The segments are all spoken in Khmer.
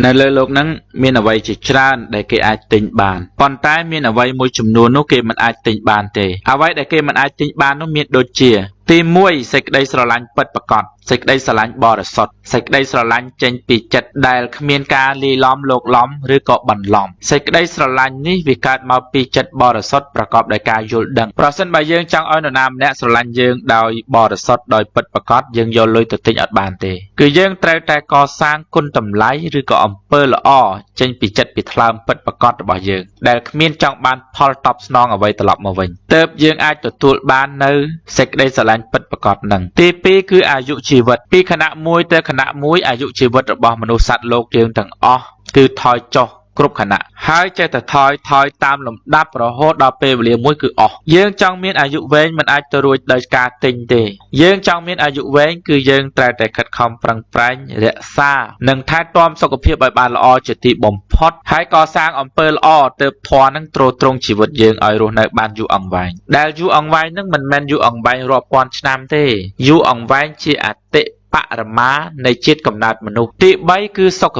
ในเลือกนั้นมีเอาไว้จะชราญได้เกี่ยติงบานปอนใต้มีเอาไว้มวยจำนวนนู้เกี่ยมันอาจติงบานเตเอาไว้ได้เกี่ยมันอาจติงบานนู้มีโดยเจียตีมวยเสกได้สลันเปิดประกอบเสกได้สลันบอร์สดเสกได้สลันเจนปีจัดได้ขมีนกาลีล้อมโลกล้อมหรือเกาะบันล้อมเสกได้สลันนี้วิการมาปีจัดบอร์สดประกอบโดยการโยนดังเพราะเส้นใบยืงจังอ้อยนามเนี่ยสลันยืงโดยบอร์สดโดยเปิดประกอบยืงโยนลุยตัวติงอัดบานเตคือยืงไตรแต่ก่อสร้างคุณตำไลหรือเกาะอำเภอละอ้อเจนปีจัดปีทลามเปิดประกอบบ่ยืงได้ขมีนจังบานพอลตอบสนองเอาไว้ตลอดมาวิ่งเติบยืงอาจตัวบ้านเนื้อเสกได้สลันเปิดประกอบទី2គឺអាយុជីវិតពីគណៈមួយទៅគណៈមួយអាយុជីវិតរបស់មនុស្សសត្វលោកយើងទាំងអស់គឺថយចុះគ្រប់គណៈហើយចេះតែថយតាមលំដាប់រហូតដល់ពេលវេលាមួយគឺអស់យើងចង់មានអាយុវែងមិនអាចទៅរួចដោយការទិញទេយើងចង់មានអាយុវែងគឺយើងត្រូវតែខិតខំប្រឹងប្រែងរក្សានិងថែទាំសុខភាពឲ្យបានល្អជាទីបំផុតហើយកសាងអំពើល្អទើបធម៌នឹងទ្រទ្រង់ជីវិតយើងឲ្យរស់នៅបានយូរអង្វែងដែលយូរអង្វែងនឹងមិនមែនយូរអង្វែងរាប់ពាន់ឆ្នាំទេយូរអង្វែងជាអតិបរមានៃជាតិកំណើតមនុស្សទី3គឺសុខ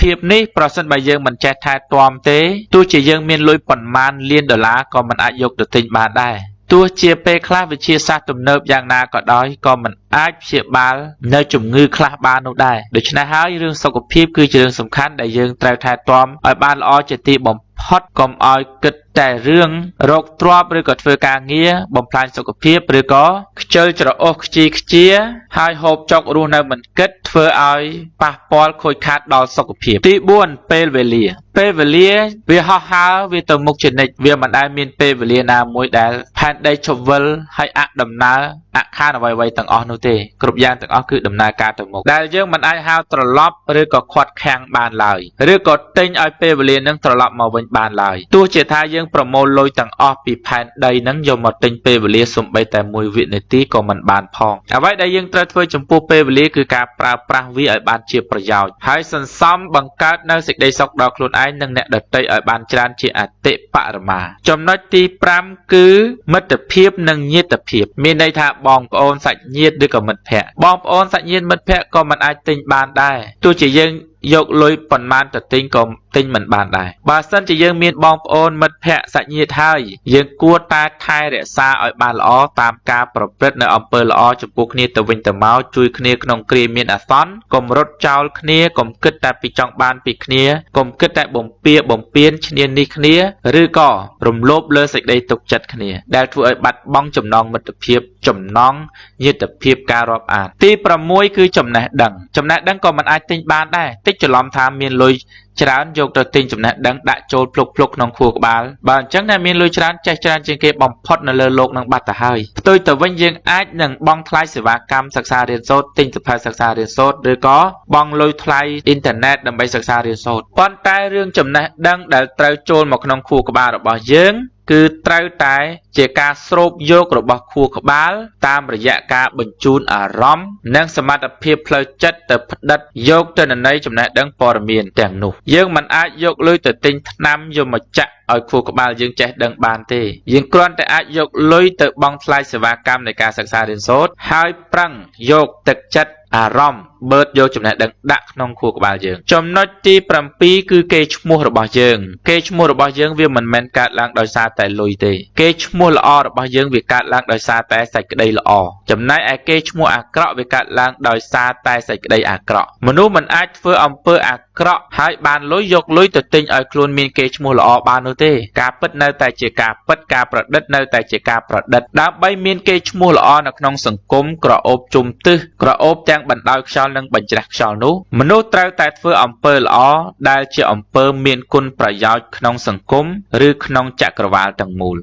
ភាពនេះប្រសិនបើយើងមិនចេះថែទាំទេទោះជាយើងមានលុយប៉ុន្មានលានដុល្លារក៏មិនអាចយកទៅទិញបានដែរទោះជាពេលខ្លះវិទ្យាសាស្ត្រទំនើបយ៉ាងណាក៏ដោយក៏មិនអាចព្យាបាលនៅជំងឺខ្លះបាននោះដែរដូច្នេះហើយរឿងសុខភាពគឺជារឿងសំខាន់ដែលយើងត្រូវថែទាំឲ្យបានល្អជាទីបំផុតកុំឲ្យគិតតែរឿងរោគទ្រាំឬក៏ធ្វើការងារបំផ្លាញសុខភាពឬក៏ខ្ជិលច្រអូសខ្ជាហើយហូបចុករស់នៅមិនគិតធ្វើឲ្យប៉ះពាល់ខូចខាតដល់សុខភាពទី4ពេលវេលាវាហោះហើរវាទៅមុខជានិច្ចវាមិនដែលមានពេលវេលាណាមួយដែលផែនដីឈប់វិលហើយដំណើរអខានអ្វីៗទាំងអស់នោះទេគ្រប់យ៉ាងទាំងអស់គឺដំណើរការទៅមុខដែលយើងមិនអាចហៅត្រឡប់ឬក៏ខាត់ខាំងបានឡើយឬក៏ទិញឲ្យពេលវេលានឹងត្រឡប់មកវិញបានឡើយទោះជាថាយើងប្រមូលលុយទាំងអស់ពីផែនដីនឹងយកមកទិញពេលវេលាសំបីតែ1វិនាទីក៏មិនបានផងអ្វីដែលយើងត្រូវធ្វើចំពោះពេលវេលាគឺការប្រើប្រាស់វាឲ្យបានជាប្រយោជន៍ហើយសន្សំបង្កើតនៅសេចក្តីសុខដល់ខ្លួនឯងនិងអ្នកដទៃឲ្យបានច្រើនជាអតិបរមាចំណុចទី5គឺមិត្តភាពនិងញាតិភាពមានន័យថាបងប្អូនសាច់ញាតិឬក៏មិត្តភក្តិបងប្អូនសាច់ញាតិមិត្តភក្តិក៏មិនអាចទិញបានដែរទោះជាយើងយកលុយប៉ុន្មានទៅទិញក៏ទិញមិនបានដែរបើសិនជាយើងមានបងប្អូនមិត្តភក្តិសាច់ញាតិហើយយើងគួរតែថែរក្សាឲ្យបានល្អតាមការប្រព្រឹត្តនៅអំពើល្អចំពោះគ្នាទៅវិញទៅមកជួយគ្នាក្នុងគ្រាមានអាសន្នកុំរត់ចោលគ្នាកុំគិតតែពីចង់បានពីគ្នាកុំគិតតែបំពានឈ្នានីសគ្នាឬក៏រំលោភលើសេចក្តីទុកចិត្តគ្នាដែលធ្វើឲ្យបាត់បង់ចំណងមិត្តភាពចំណងញាតិភាពការរាប់អានទី6គឺចំណេះដឹងក៏មិនអាចទិញបានដែរតិចច្រឡំថាមានលុយច្រើនយកទៅទិញចំណេះដឹងដាក់ចូលភ្លុកក្នុងខួរក្បាលបើអញ្ចឹងអ្នកមានលុយច្រើនចេះច្រើនជាងគេបំផុតនៅលើโลกនឹងបាត់ទៅហើយផ្ទុយទៅវិញយើងអាចនឹងបង់ថ្លៃសេវាកម្មសិក្សារៀនសូត្រទិញសៀវភៅសិក្សារៀនសូត្រឬក៏បង់លុយថ្លៃអ៊ីនធឺណិតដើម្បីសិក្សារៀនសូត្រប៉ុន្តែរឿងចំណេះដឹងដែលត្រូវចូលមកក្នុងខួរក្បាលរបស់យើងគឺត្រូវតែជាការស្រូបយករបស់ខួរក្បាលតាមរយៈការបញ្ជូនអារម្មណ៍និងសមត្ថភាពផ្លូវចិត្តទៅផ្ដិតយកទិន្នន័យចំណេះដឹងព័ត៌មានទាំងនោះយើងមិនអាចយកលុយទៅទិញថ្នាំយកមកចាក់ឲ្យខួរក្បាលយើងចេះដឹងបានទេយើងគ្រាន់តែអាចយកលុយទៅបង់ថ្លៃសេវាកម្មនៃការសិក្សារៀនសូត្រហើយប្រឹងយកទឹកចិត្តអារម្មណ៍បឺតយកចំណេះដឹងដាក់ក្នុងខួរក្បាលយើងចំណុចទី7គឺកេរ្តិ៍ឈ្មោះរបស់យើងវាមិនមែនកើតឡើងដោយសារតែលុយទេកេរ្តិ៍ឈ្មោះល្អរបស់យើងវាកើតឡើងដោយសារតែសេចក្តីល្អចំណែកឯកេរ្តិ៍ឈ្មោះអាក្រក់វាកើតឡើងដោយសារតែសេចក្តីអាក្រក់មនុស្សមិនអាចធ្វើអំពើអាក្រក់ហើយបានលុយយកលុយទៅទិញឲ្យខ្លួនមានកេរ្តិ៍ឈ្មោះល្អបាននោះទេការពិតនៅតែជាការពិតការប្រឌិតនៅតែជាការប្រឌិតដើម្បីមានកេរ្តិ៍ឈ្មោះល្អនៅក្នុងសង្គមក្រអូបជុំទិសក្រអូបទាំងបណ្ដោយខ្យល់និងបញ្ច្រាស់ខ្យល់នោះមនុស្សត្រូវតែធ្វើអំពើល្អដែលជាអំពើមានគុណប្រយោជន៍ក្នុងសង្គមឬក្នុងចក្រវាឡទាំងមូល